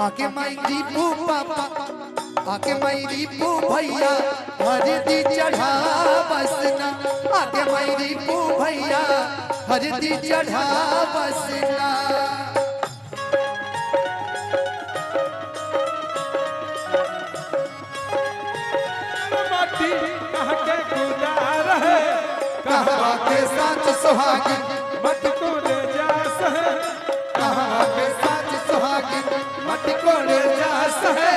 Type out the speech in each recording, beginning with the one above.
आके माई दीपू पापा आके माई दीपू भैया हरदी चढ़ा बसना आके माई दीपू भैया हरदी चढ़ा बसना कहाँ के गुजार है कहाँ के साथ सुहागी मत को ले जा सहे कहाँ के साथ सुहागी मत को ले जा सहे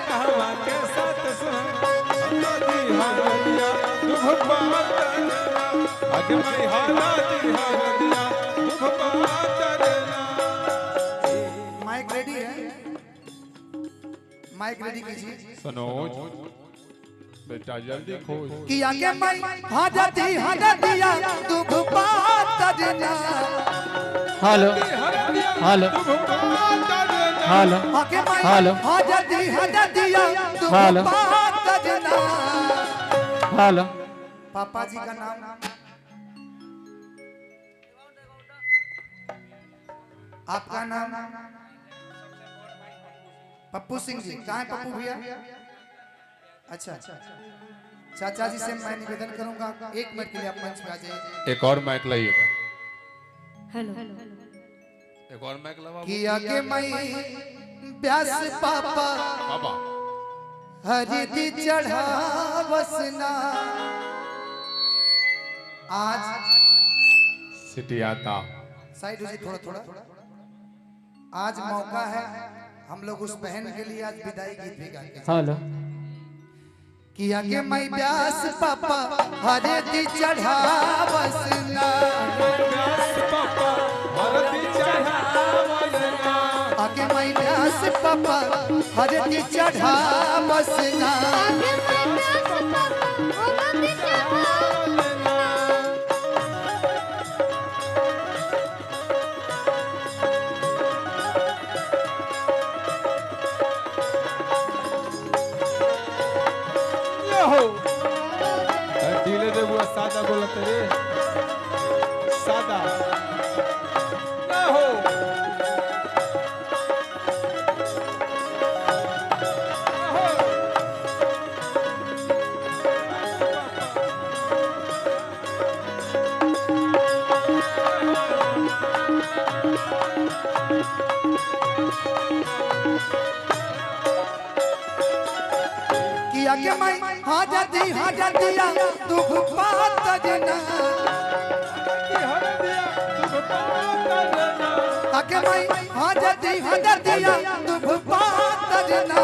कहाँ के साथ सुहागी हालिया दुख बात आगे मैं हालिया दुख बात माइक रेडी है माइक रेडी कीजिए सनोज बेटा जल्दी खोज कि आगे माई हाजतिया दुख बात देना हेलो हेलो हेलो आगे माई हेलो हाजतिया दुख हेलो बात देना हेलो पापा जी का नाम आपका नाम पप्पू सिंह जी कहाँ है पप्पू भैया अच्छा चाचा जी से मैं निवेदन करूंगा 1 मिनट के लिए आप मंच पे आ जाइए एक और माइक लाइएगा हेलो एक और माइक लगा किया के मई व्यास पापा बाबा हरिदी चढ़ा बसना आज सिटी आता साइड हो जी थोड़ा आज मौका है हम लोग उस बहन के लिए आज विदाई गीत भी गाएंगे हेलो किया के मैं व्यास पापा हरिदी चढ़ा बसना आगे मैं व्यास पापा हरिदी चढ़ा बसना ढीले दे बुआ सादा बोला तेरे सादा ना हो किया के मैं हाजतिया दुख बात देना आके मैं हाजतिया दुख बात देना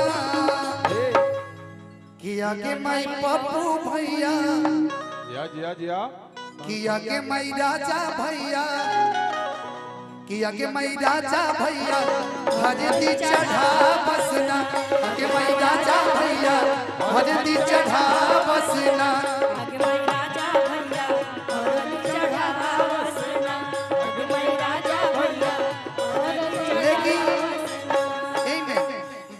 किया के मैं पप्पू भैया जिया किया के मैं राजा भैया किया के मैं राजा भैया हरदी चढ़ा बसना के मैं राजा भैया हरदी चढ़ा बसना आगे मैं राजा भैया हरदी चढ़ा बसना आगे मैं राजा भैया लेकिन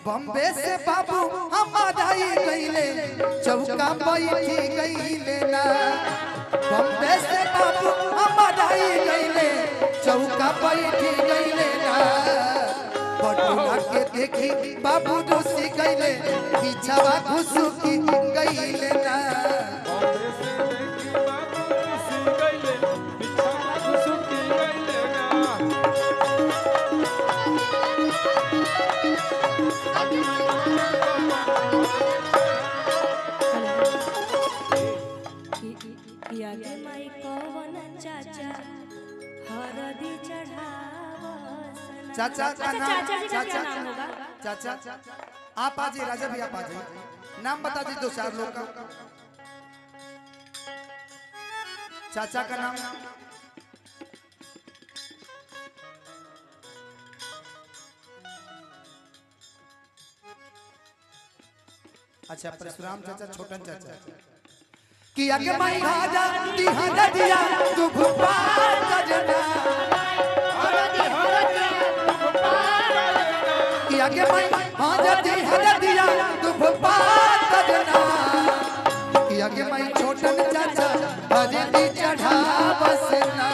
बम्बे से बाबू हमारा गईले चौका बैठी गईले ना बम्बे से बाबू हमारा गईले चौका बैठी गईले ना पटना के देखी बाबू डोसी गईले पीछावा घुसुकी गईले ना किया के माई कौन चाचा हरदी चढ़ा बसना चाचा का नाम चाचा जी का क्या नाम होगा चाचा आप आ जाइए राजा भी आप आ जाइए नाम बता दीजिए 2-4 लोग का चाचा का नाम अच्छा परशुराम चाचा छोटन चाचा कि आगे माई राजा दिया दुख बात जना कि आगे माई दिया दुख बात जना कि आगे माई छोटन चाचा हरदी चढ़ा बसना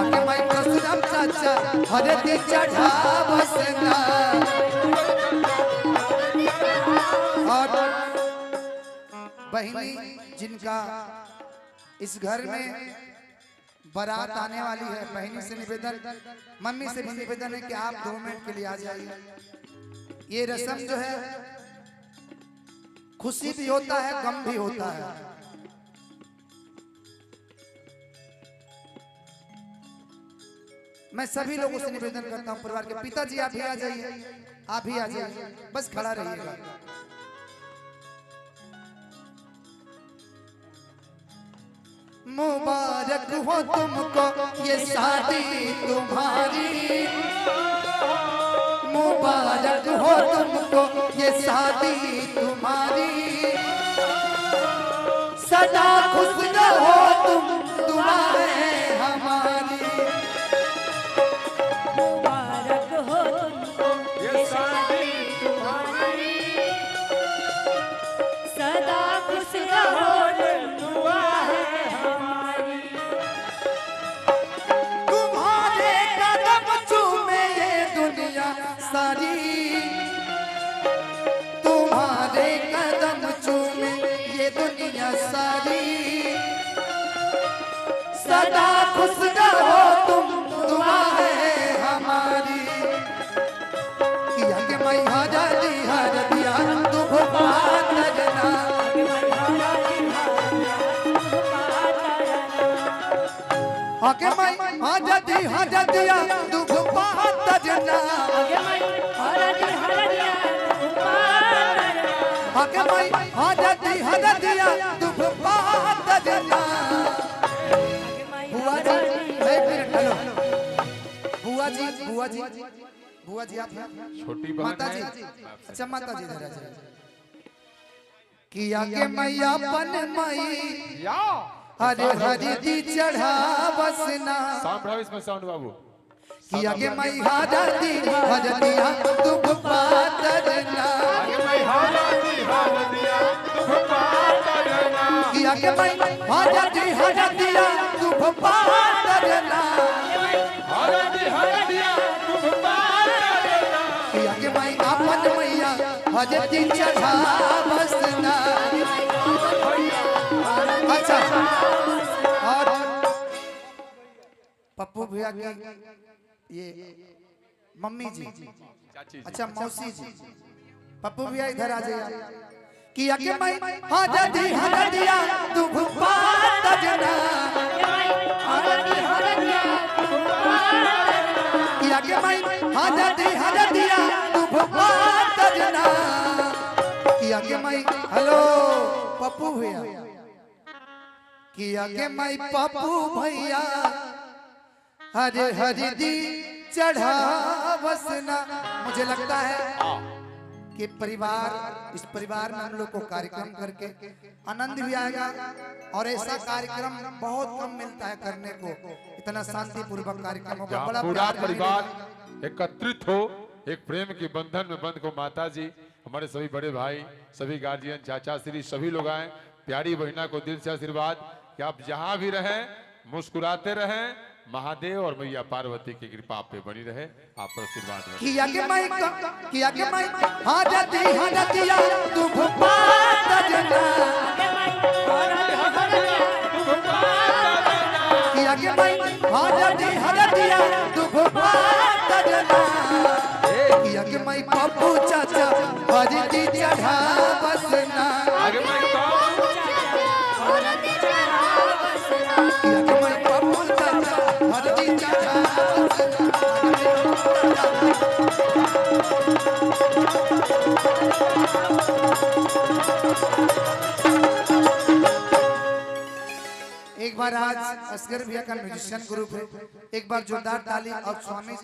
आगे माई परशुराम चाचा चाचा हरदी चढ़ा बसना। और बहिनी जिनका इस घर में बारात आने वाली है, बहनी से निवेदन, मम्मी से भी निवेदन है कि आप 2 मिनट के लिए आ जाइए। ये रस्म जो है खुशी भी होता है, गम भी होता है। मैं सभी लोगों से निवेदन करता हूं, परिवार के पिताजी आप भी आ जाइए, आप भी आ जाइए, बस खड़ा रहिएगा। मुबारक हो तुमको ये शादी तुम्हारी, मुबारक हो तुमको ये शादी तुम्हारी, सदा खुश रहो तुम, दुआ है हमारी। मुबारक हो तुमको ये शादी तुम्हारी, सदा खुश रहो तुम, दुआ है हमारी। तुम्हारे कदम चूमे ये दुनिया सारी, तुम्हारे कदम चूमे ये दुनिया सारी, सदा खुश रहो तुम, दुआ है हमारी। किया के मैं हजारी हर दिया तू बात करना, आके मैं हजदिया दुख बात जना, आके मैं हजदिया दुख बात जना। बुआ जी एक मिनट, हेलो बुआ जी, बुआ जी, बुआ जी आप छोटी माता बहन जी, है। अच्छा माता जी इधर आ जाइए। किया के मैया पन मई या हरे हरि दी चढ़ा बसना, साउंड बढ़ाओ इसमें, साउंड बाबू। किया के मैं हजदी हजदिया दुख पातरना, किया के मैं हजदी हजदिया दुख पातरना, किया के मैं अपन मैया हजदी चढ़ा बसना। अच्छा, और पप्पू भैया की ये मम्मी जी, अच्छा मौसी जी, पप्पू भैया इधर आ जाइए। किया के मैं हजदी हजदिया दुख पातरना, किया के मैं हजदी हजदिया दुख पातरना, किया के मैं, हेलो पप्पू भैया, किया के मैं पप्पू भैया हरे हरि दी चढ़ा बसना। मुझे लगता है कि परिवार, इस परिवार में हम लोग को कार्यक्रम करके आनंद भी आएगा, और ऐसा कार्यक्रम बहुत कम मिलता है करने को, इतना शांतिपूर्वक कार्यक्रम होगा, बड़ा पूरा प्यार परिवार एकत्रित हो, एक प्रेम के बंधन में बंध को माता जी, हमारे सभी बड़े भाई, सभी गार्जियन, चाचा श्री, सभी लोग आए। प्यारी बहिना को दिल से आशीर्वाद कि आप जहां भी रहें मुस्कुराते रहें, महादेव और मैया पार्वती की कृपा आप पे बनी रहे, आप पर आशीर्वाद रहे। किया के मैं हजदी हजदिया दुख पातरना, किया के मैं हजदी हजदिया दुख पातरना, किया के मैं पप्पू चाचा हजदी चढ़ा बसना, किया के मैं पप्पू चाचा हजदी चढ़ा बसना। एक बार आज असगर भैया का म्यूजिशियन ग्रुप है, एक बार जोरदार ताली और स्वामी